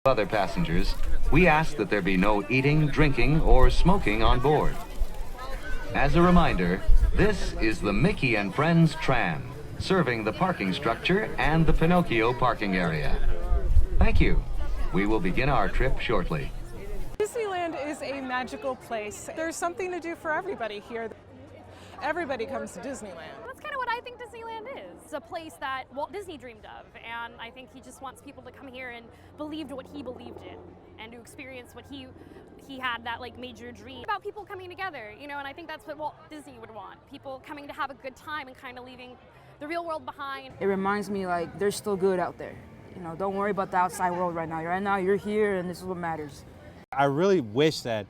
Other passengers, we ask that there be no eating, drinking, or smoking on board. As a reminder, this is the Mickey and Friends tram, serving the parking structure and the Pinocchio parking area. Thank you. We will begin our trip shortly. Disneyland is a magical place. There's something to do for everybody here. Everybody comes to Disneyland. That's kind of what I think Disneyland is. It's a place that Walt Disney dreamed of, and I think he just wants people to come here and believe what he believed in, and to experience what he had, that like major dream about people coming together, you know, and I think that's what Walt Disney would want. People coming to have a good time and kind of leaving the real world behind. It reminds me like there's still good out there. You know, don't worry about the outside world right now. Right now you're here and this is what matters. I really wish that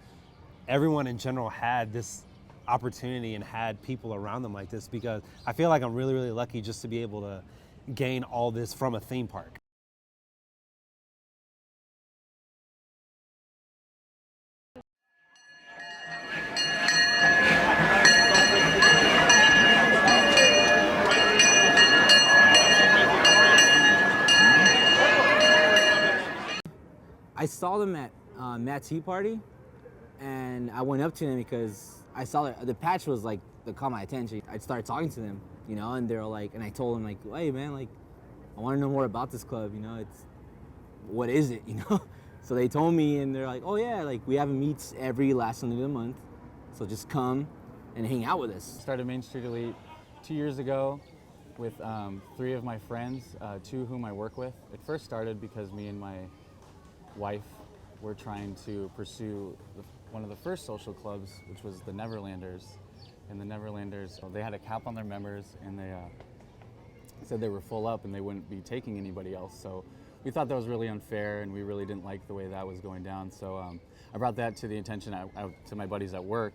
everyone in general had this opportunity and had people around them like this, because I feel like I'm really, really lucky just to be able to gain all this from a theme park. I saw them at Matt's Tea Party, and I went up to them because I saw the patch was like, that caught my attention. I started talking to them, you know, and they're like, and I told them like, hey man, like, I want to know more about this club, you know, what is it, you know? So they told me, and they're like, oh yeah, like we have meets every last Sunday of the month, so just come and hang out with us. Started Main Street Elite 2 years ago with 3 of my friends, 2 whom I work with. It first started because me and my wife were trying to pursue one of the first social clubs, which was the Neverlanders. And the Neverlanders, they had a cap on their members, and they said they were full up and they wouldn't be taking anybody else. So we thought that was really unfair, and we really didn't like the way that was going down. So I brought that to the attention to my buddies at work,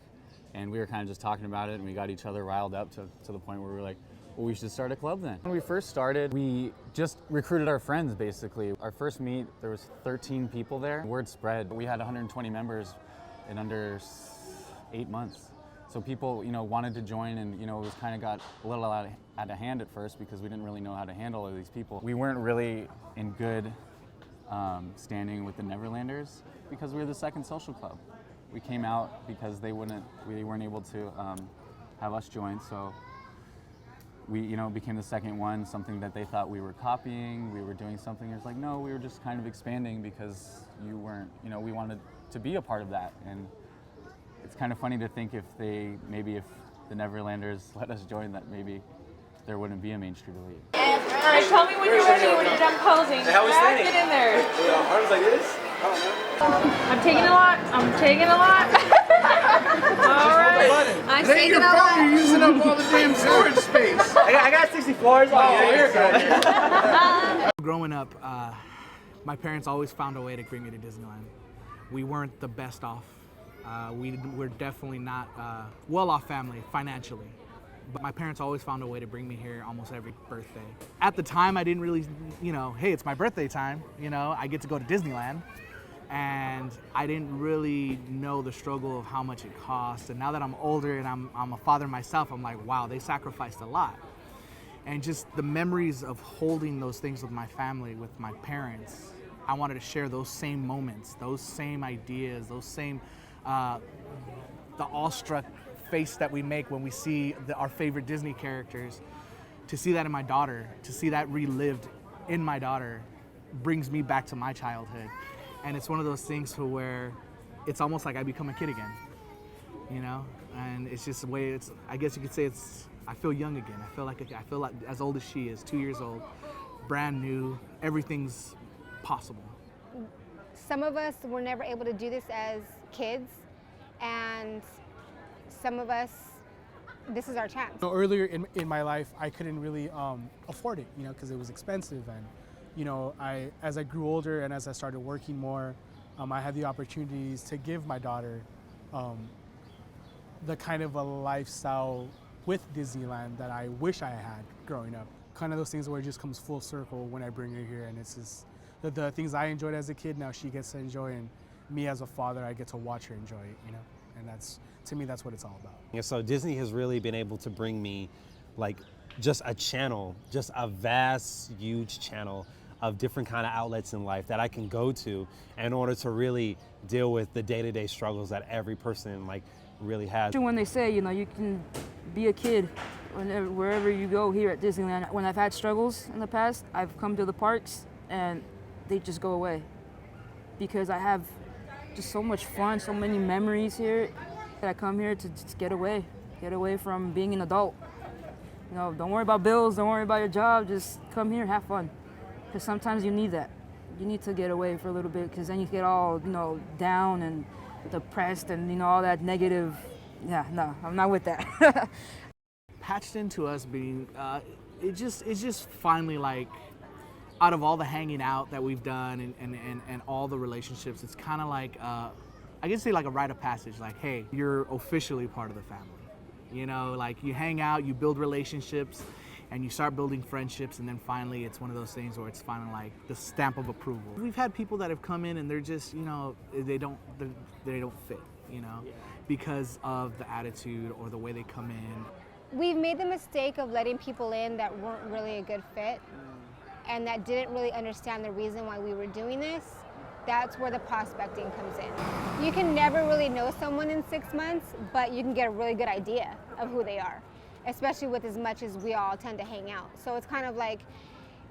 and we were kind of just talking about it, and we got each other riled up to the point where we were like, well, we should start a club then. When we first started, we just recruited our friends, basically. Our first meet, there was 13 people there. Word spread. We had 120 members in under 8 months. So people, you know, wanted to join, and, you know, it was kind of got a little out of hand at first because we didn't really know how to handle all these people. We weren't really in good standing with the Neverlanders because we were the second social club. We came out because we weren't able to have us join, so we, you know, became the second one, something that they thought we were copying, we were doing something. It was like, no, we were just kind of expanding because you weren't, you know, we wanted to be a part of that. And it's kind of funny to think if the Neverlanders let us join, that maybe there wouldn't be a Main Street Elite. All right, tell me when you're ready, when you're done posing. Hey, how was standing? Get in there. Arms like this? I don't know. I'm taking a lot. I'm taking a lot. All right. I'm taking a lot. You're using up all the damn storage space. I got 64s. Oh, you're good. Growing up, my parents always found a way to bring me to Disneyland. We weren't the best off. We're definitely not a well-off family financially. But my parents always found a way to bring me here almost every birthday. At the time, I didn't really, you know, hey, it's my birthday time, you know, I get to go to Disneyland. And I didn't really know the struggle of how much it cost. And now that I'm older and I'm a father myself, I'm like, wow, they sacrificed a lot. And just the memories of holding those things with my family, with my parents, I wanted to share those same moments, those same ideas, those same, the awestruck face that we make when we see our favorite Disney characters. To see that in my daughter, to see that relived in my daughter, brings me back to my childhood. And it's one of those things to where it's almost like I become a kid again, you know? And it's just the way I guess you could say I feel young again. I feel like as old as she is, 2 years old, brand new, everything's possible. Some of us were never able to do this as kids, and some of us, this is our chance. So earlier in my life, I couldn't really afford it, you know, because it was expensive. And, you know, as I grew older and as I started working more, I had the opportunities to give my daughter the kind of a lifestyle with Disneyland that I wish I had growing up. Kind of those things where it just comes full circle when I bring her here, and it's just the things I enjoyed as a kid, now she gets to enjoy, and me as a father, I get to watch her enjoy it, you know? And that's, to me, that's what it's all about. Yeah, so Disney has really been able to bring me like just a channel, just a vast, huge channel of different kind of outlets in life that I can go to in order to really deal with the day-to-day struggles that every person like really has. When they say, you know, you can be a kid wherever you go here at Disneyland. When I've had struggles in the past, I've come to the parks and they just go away because I have just so much fun, so many memories here that I come here to just get away from being an adult. You know, don't worry about bills, don't worry about your job, just come here, have fun. Because sometimes you need that. You need to get away for a little bit because then you get all, you know, down and depressed and, you know, all that negative. Yeah, no, I'm not with that. Patched into us being, it's just finally like, out of all the hanging out that we've done and all the relationships, it's kind of like, I guess say like a rite of passage, like, hey, you're officially part of the family. You know, like you hang out, you build relationships, and you start building friendships, and then finally it's one of those things where it's finally like the stamp of approval. We've had people that have come in and they're just, you know, they don't fit, you know, because of the attitude or the way they come in. We've made the mistake of letting people in that weren't really a good fit and that didn't really understand the reason why we were doing this. That's where the prospecting comes in. You can never really know someone in 6 months, but you can get a really good idea of who they are, especially with as much as we all tend to hang out. So it's kind of like,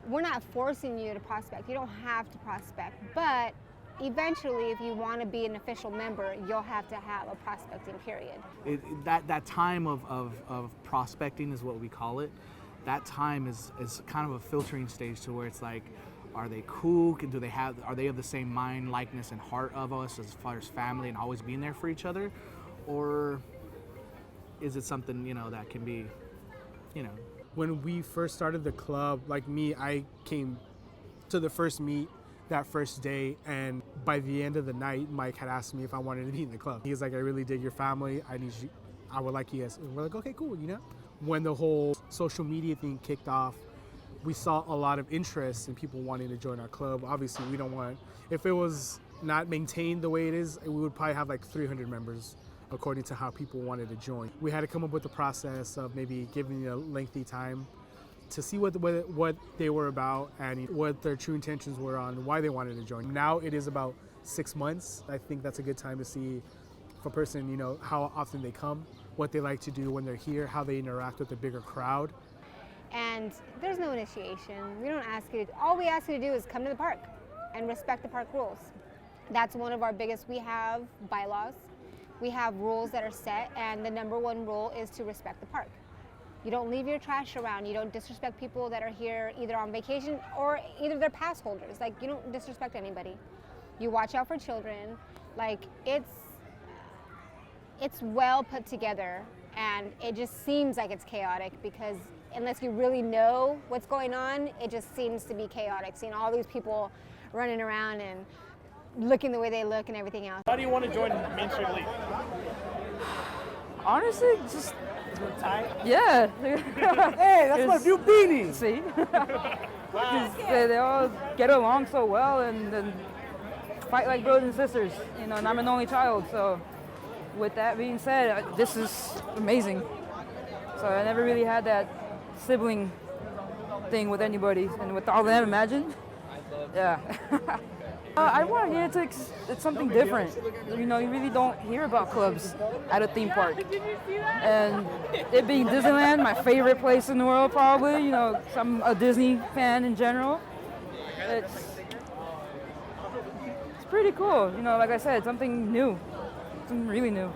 we're not forcing you to prospect. You don't have to prospect, but eventually, if you want to be an official member, you'll have to have a prospecting period. That time of prospecting is what we call it. That time is kind of a filtering stage to where it's like, are they cool? Are they of the same mind, likeness, and heart of us as far as family and always being there for each other? Or is it something, you know, that can be, you know? When we first started the club, like me, I came to the first meet that first day, and by the end of the night, Mike had asked me if I wanted to be in the club. He was like, I really dig your family. I would like you guys. And we're like, okay, cool, you know? When the whole social media thing kicked off, we saw a lot of interest in people wanting to join our club. Obviously, we don't want, if it was not maintained the way it is, we would probably have like 300 members according to how people wanted to join. We had to come up with the process of maybe giving a lengthy time to see what they were about and what their true intentions were on why they wanted to join. Now it is about 6 months. I think that's a good time to see if a person, you know, how often they come, what they like to do when they're here, how they interact with the bigger crowd. And there's no initiation. We don't ask you, all we ask you to do is come to the park and respect the park rules. That's one of our biggest, we have bylaws. We have rules that are set, and the number one rule is to respect the park. You don't leave your trash around. You don't disrespect people that are here either on vacation or either they're pass holders. Like, you don't disrespect anybody. You watch out for children. Like, it's well put together, and it just seems like it's chaotic because unless you really know what's going on, it just seems to be chaotic. Seeing all these people running around and looking the way they look and everything else. Why do you want to join Main Street League? Honestly, just yeah. Hey, that's my new beanie. See, they all get along so well and fight like brothers and sisters. You know, and I'm an only child, so with that being said, this is amazing. So I never really had that sibling thing with anybody, and with all of them, imagine. Yeah. I want to get it's something different. You know, you really don't hear about clubs at a theme park. And it being Disneyland, my favorite place in the world probably, you know, I'm a Disney fan in general. It's pretty cool. You know, like I said, something new, something really new.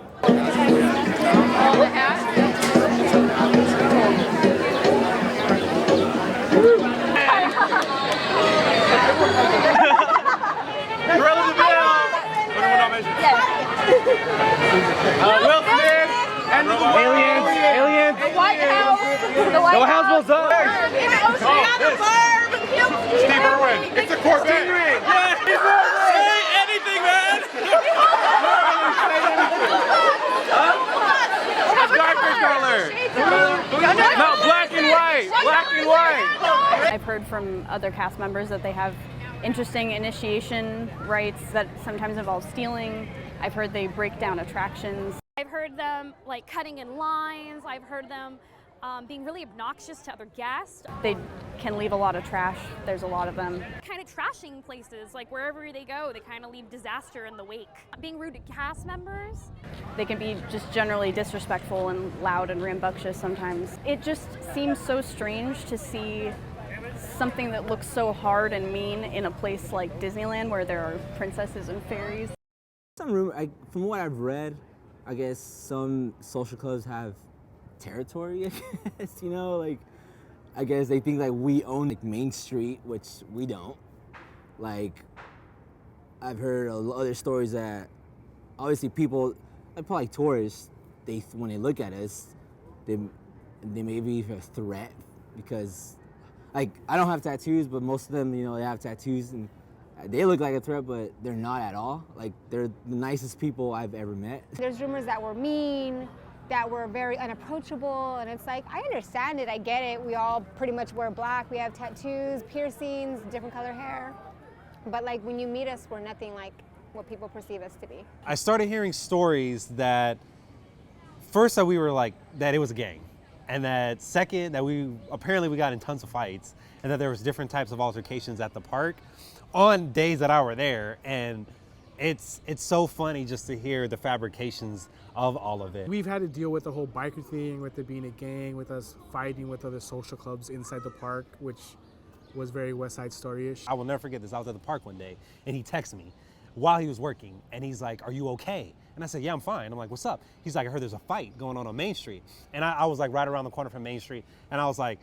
Will Smith and aliens. The White House. The White House was up. Oceana barbecue. Steve Irwin. It's a Corvette. Say anything, man. Darker color. No, black and white. Black and white. I've heard from other cast members that they have interesting initiation rites that sometimes involve stealing. I've heard they break down attractions. I've heard them like cutting in lines. I've heard them being really obnoxious to other guests. They can leave a lot of trash. There's a lot of them. Kind of trashing places, like wherever they go, they kind of leave disaster in the wake. Being rude to cast members. They can be just generally disrespectful and loud and rambunctious sometimes. It just seems so strange to see something that looks so hard and mean in a place like Disneyland where there are princesses and fairies. From what I've read, I guess some social clubs have territory, I guess, you know, like, I guess they think like we own like Main Street, which we don't. Like, I've heard other stories that obviously people, probably like tourists, when they look at us, they maybe a threat because, like, I don't have tattoos, but most of them, you know, they have tattoos and they look like a threat, but they're not at all. Like, they're the nicest people I've ever met. There's rumors that we're mean, that we're very unapproachable, and it's like, I understand it, I get it. We all pretty much wear black, we have tattoos, piercings, different color hair. But like, when you meet us, we're nothing like what people perceive us to be. I started hearing stories that first that we were like, that it was a gang. And that second, that we got in tons of fights and that there was different types of altercations at the park on days that I were there. And it's so funny just to hear the fabrications of all of it. We've had to deal with the whole biker thing, with it being a gang, with us fighting with other social clubs inside the park, which was very West Side Story-ish. I will never forget this. I was at the park one day and he texted me while he was working and he's like, "Are you okay?" And I said, "Yeah, I'm fine." I'm like, "What's up?" He's like, "I heard there's a fight going on Main Street." And I was like right around the corner from Main Street and I was like,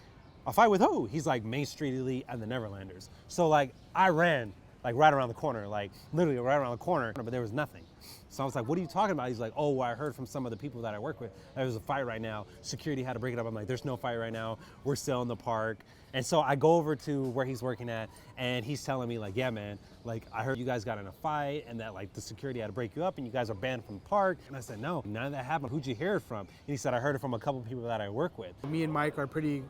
"A fight with who?" He's like, "Main Street Elite and the Neverlanders." So like I ran like right around the corner, like literally right around the corner, but there was nothing. So I was like, "What are you talking about?" He's like, "Oh, well, I heard from some of the people that I work with, there's a fight right now. Security had to break it up." I'm like, "There's no fight right now. We're still in the park." And so I go over to where he's working at and he's telling me like, "Yeah, man, like I heard you guys got in a fight and that like the security had to break you up and you guys are banned from the park." And I said, "No, none of that happened. Who'd you hear it from?" And he said, "I heard it from a couple people that I work with." Me and Mike are pretty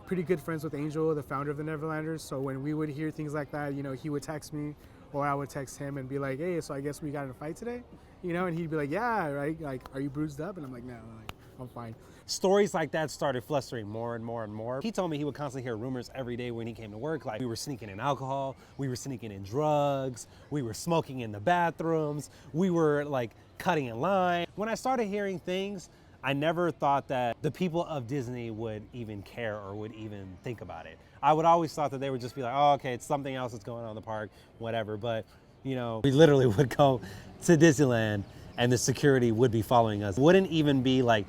good friends with Angel, the founder of the Neverlanders. So when we would hear things like that, you know, he would text me or I would text him and be like, "Hey, so I guess we got in a fight today?" You know, and he'd be like, "Yeah, right, like, are you bruised up?" And I'm like, "No, like, I'm fine." Stories like that started flustering more and more and more. He told me he would constantly hear rumors every day when he came to work, like we were sneaking in alcohol, we were sneaking in drugs, we were smoking in the bathrooms, we were like cutting in line. When I started hearing things, I never thought that the people of Disney would even care or would even think about it. I would always thought that they would just be like, "Oh, okay, it's something else that's going on in the park, whatever." But, you know, we literally would go to Disneyland and the security would be following us. It wouldn't even be like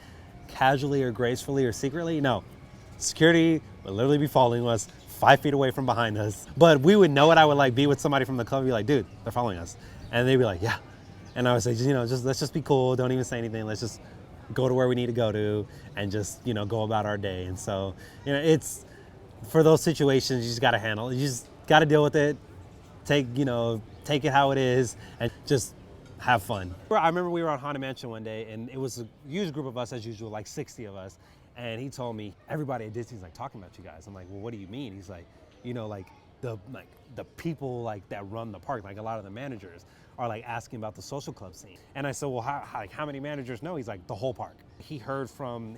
casually or gracefully or secretly. No, security would literally be following us 5 feet away from behind us. But we would know it. I would like be with somebody from the club and be like, "Dude, they're following us." And they'd be like, "Yeah." And I would say, you know, let's just be cool. Don't even say anything. Let's just go to where we need to go to and just, you know, go about our day. And so, you know, it's for those situations, you just got to handle it. You just got to deal with it. Take it how it is and just have fun. I remember we were on Haunted Mansion one day and it was a huge group of us as usual, like 60 of us. And he told me, "Everybody at Disney's like talking about you guys." I'm like, "Well, what do you mean?" He's like, "You know, like the people like that run the park, like a lot of the managers are like asking about the social club scene." And I said, "Well, how many managers know?" He's like, "The whole park." He heard from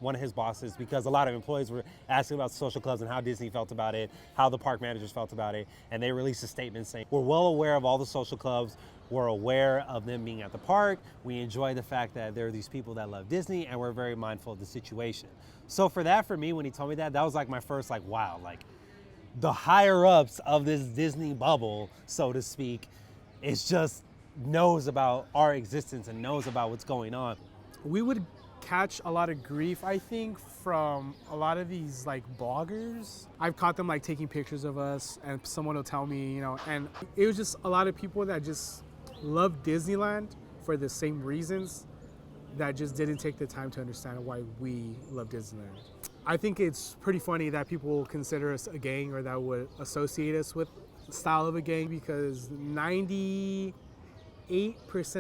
one of his bosses because a lot of employees were asking about social clubs and how Disney felt about it, how the park managers felt about it. And they released a statement saying, "We're well aware of all the social clubs. We're aware of them being at the park. We enjoy the fact that there are these people that love Disney and we're very mindful of the situation." So for me, when he told me that was like my first like, wow, like the higher ups of this Disney bubble, so to speak, is just knows about our existence and knows about what's going on. We would catch a lot of grief, I think, from a lot of these like bloggers. I've caught them like taking pictures of us and someone will tell me, you know, and it was just a lot of people that just love Disneyland for the same reasons that just didn't take the time to understand why we love Disneyland. I think it's pretty funny that people consider us a gang or that would associate us with the style of a gang because 98%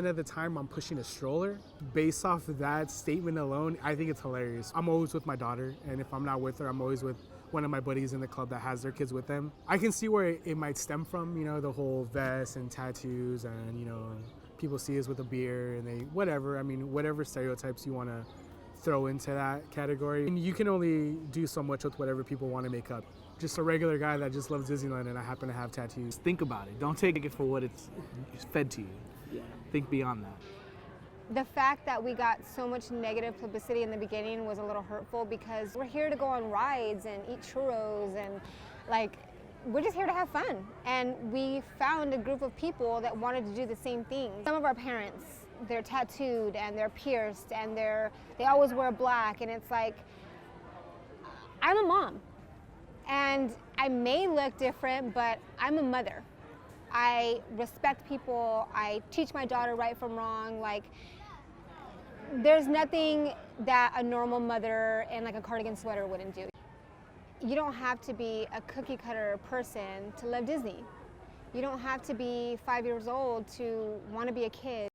of the time I'm pushing a stroller. Based off of that statement alone, I think it's hilarious. I'm always with my daughter, and if I'm not with her, I'm always with one of my buddies in the club that has their kids with them. I can see where it might stem from, you know, the whole vest and tattoos and, you know, people see us with a beer and whatever stereotypes you want to throw into that category. And you can only do so much with whatever people want to make up. Just a regular guy that just loves Disneyland and I happen to have tattoos. Think about it. Don't take it for what it's fed to you. Yeah. Think beyond that. The fact that we got so much negative publicity in the beginning was a little hurtful because we're here to go on rides and eat churros and like, we're just here to have fun. And we found a group of people that wanted to do the same thing. Some of our parents, they're tattooed and they're pierced and they always wear black, and it's like, I'm a mom and I may look different, but I'm a mother. I respect people. I teach my daughter right from wrong. Like, there's nothing that a normal mother in like a cardigan sweater wouldn't do. You don't have to be a cookie cutter person to love Disney. You don't have to be 5 years old to want to be a kid.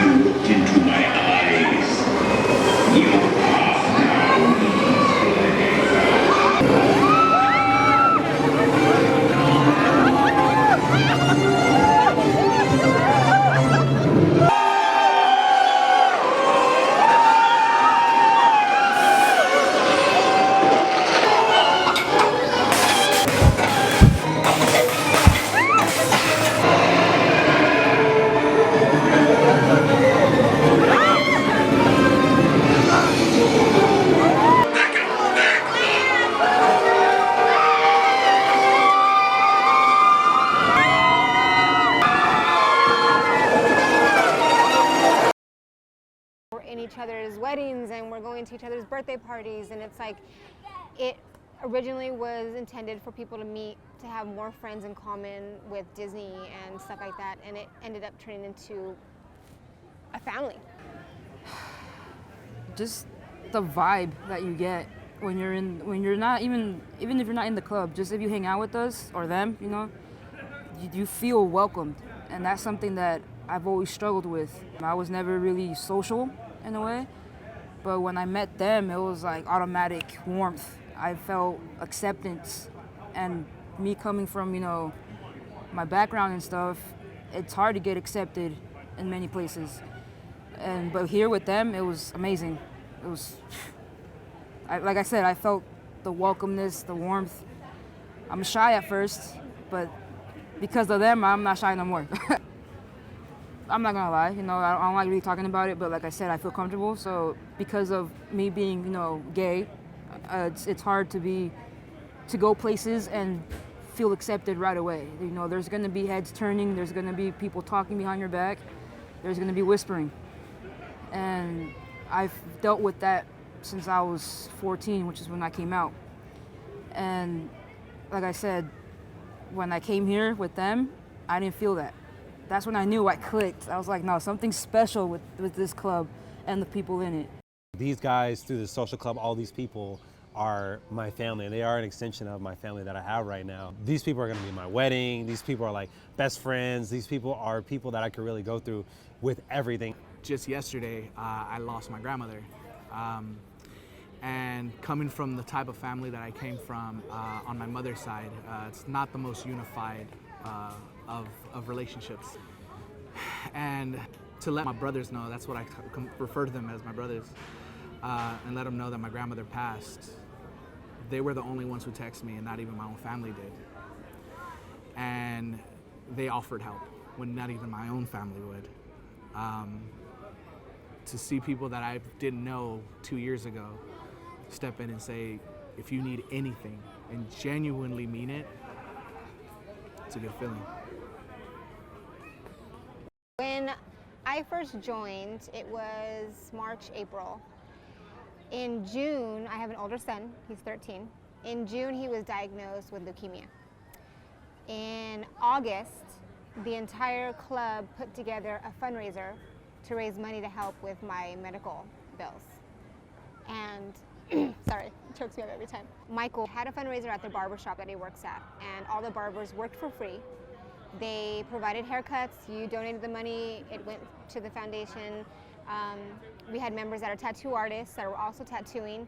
You looked into my eyes. Your path now leads each other's weddings and we're going to each other's birthday parties, and it's like, it originally was intended for people to meet, to have more friends in common with Disney and stuff like that, and it ended up turning into a family. Just the vibe that you get when you're not even if you're not in the club, just if you hang out with us or them, you know, you feel welcomed, and that's something that I've always struggled with. I was never really social in a way, but when I met them, it was like automatic warmth. I felt acceptance, and me coming from, you know, my background and stuff, it's hard to get accepted in many places. But here with them, it was amazing. It was, like I said, I felt the welcomeness, the warmth. I'm shy at first, but because of them, I'm not shy no more. I'm not gonna lie, you know, I don't like really talking about it, but like I said, I feel comfortable. So because of me being, you know, gay, it's hard to go places and feel accepted right away. You know, there's gonna be heads turning, there's gonna be people talking behind your back, there's gonna be whispering. And I've dealt with that since I was 14, which is when I came out. And like I said, when I came here with them, I didn't feel that. That's when I knew I clicked. I was like, no, something special with this club and the people in it. These guys through the social club, all these people are my family, and they are an extension of my family that I have right now. These people are gonna be in my wedding. These people are like best friends. These people are people that I could really go through with everything. Just yesterday, I lost my grandmother. And coming from the type of family that I came from on my mother's side, it's not the most unified of relationships. And to let my brothers know, that's what I refer to them as, my brothers, and let them know that my grandmother passed. They were the only ones who texted me, and not even my own family did. And they offered help when not even my own family would. To see people that I didn't know 2 years ago step in and say, if you need anything, and genuinely mean it, it's a good feeling. When I first joined, it was March, April. In June, I have an older son, he's 13. In June, he was diagnosed with leukemia. In August, the entire club put together a fundraiser to raise money to help with my medical bills. And, sorry, it chokes me up every time. Michael had a fundraiser at the barbershop that he works at, and all the barbers worked for free. They provided haircuts, you donated the money, it went to the foundation. We had members that are tattoo artists that were also tattooing,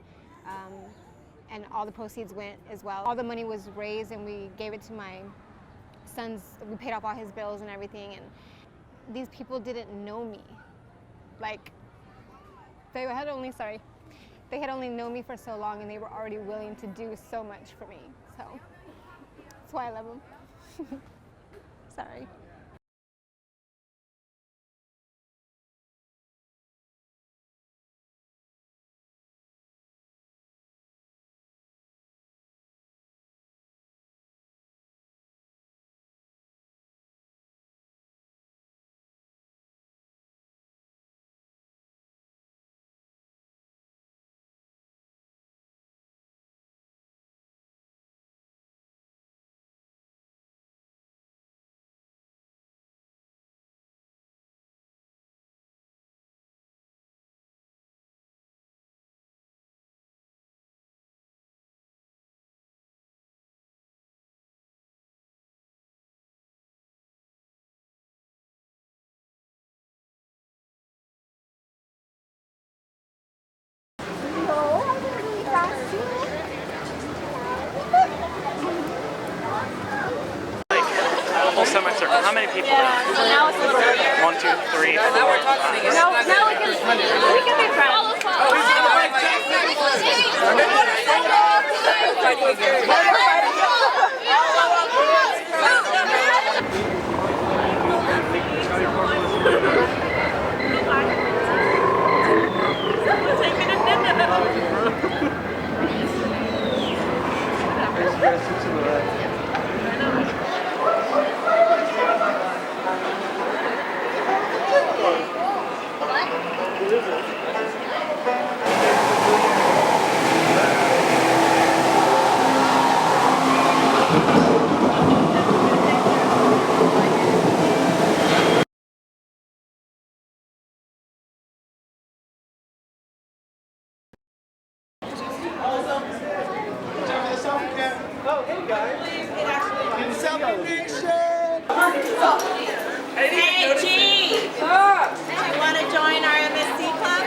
and all the proceeds went as well. All the money was raised and we gave it to my son's, we paid off all his bills and everything. And these people didn't know me. Like, they had only known me for so long, and they were already willing to do so much for me. So that's why I love them. Sorry. Whole semicircle. How many people? Now it's a little bit. 1, 2, 3, 4. Now we can be friends. Oh, hey guys. Hey, G! You want to join our MSC club?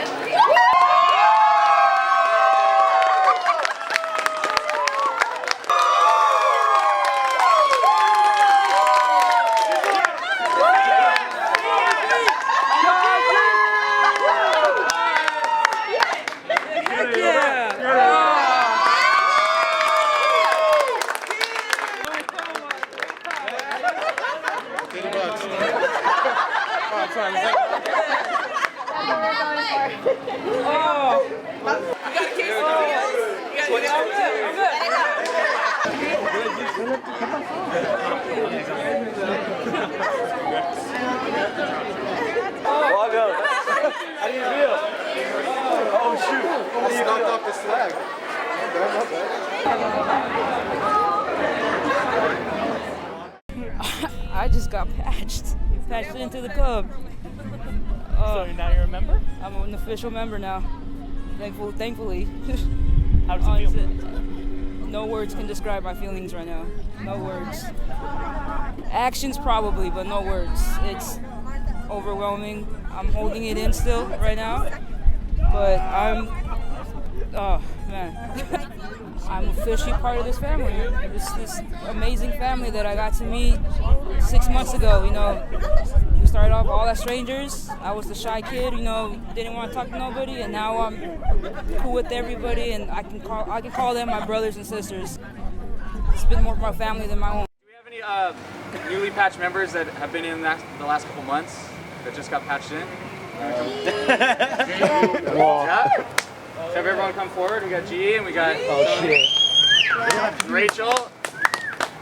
How do you feel? Oh shoot! Almost knocked off the slag. I just got patched. Patched into the club. So now you're a member? I'm an official member now. Thankfully. How does it feel? No words can describe my feelings right now. No words. Actions probably, but no words. It's overwhelming. I'm holding it in still right now, but oh man, I'm officially part of this family. This amazing family that I got to meet 6 months ago. You know, we started off all as strangers. I was the shy kid, you know, didn't want to talk to nobody, and now I'm cool with everybody, and I can call them my brothers and sisters. It's been more of my family than my own. Do we have any newly patched members that have been in the last couple months that just got patched in? Yeah. So have everyone come forward. We got G and we got Rachel.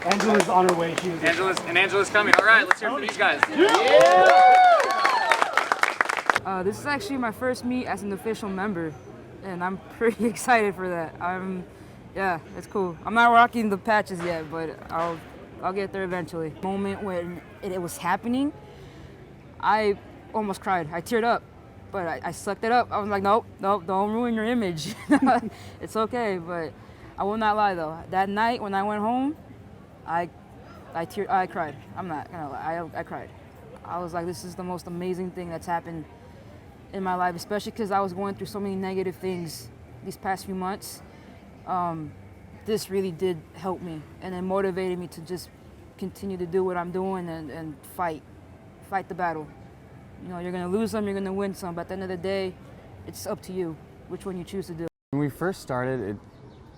Angela's on her way. Angela's coming. All right, let's hear it for these guys. This is actually my first meet as an official member, and I'm pretty excited for that. Yeah, it's cool. I'm not rocking the patches yet, but I'll get there eventually. Moment when it was happening, I almost cried. I teared up, but I sucked it up. I was like, nope, don't ruin your image. It's okay, but I will not lie though. That night when I went home, I cried. I'm not gonna lie, I cried. I was like, this is the most amazing thing that's happened in my life, especially because I was going through so many negative things these past few months. This really did help me, and it motivated me to just continue to do what I'm doing and fight the battle. You know, you're gonna lose some, you're gonna win some, but at the end of the day, it's up to you which one you choose to do. When we first started, it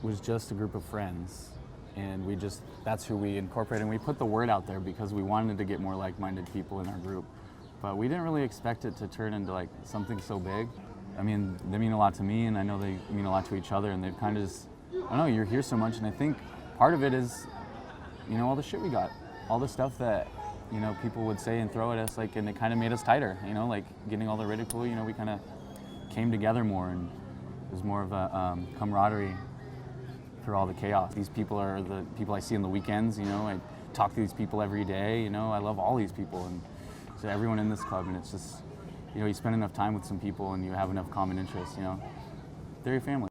was just a group of friends, and that's who we incorporated, and we put the word out there because we wanted to get more like-minded people in our group. But we didn't really expect it to turn into like something so big. I mean, they mean a lot to me, and I know they mean a lot to each other, and they've kind of just, I don't know, you're here so much, and I think part of it is, you know, all the shit we got, all the stuff that, you know, people would say and throw at us, like, and it kind of made us tighter, you know, like getting all the ridicule, you know, we kind of came together more, and it was more of a camaraderie through all the chaos. These people are the people I see on the weekends, you know, I talk to these people every day, you know, I love all these people, and so everyone in this club, and it's just, you know, you spend enough time with some people and you have enough common interests, you know, they're your family.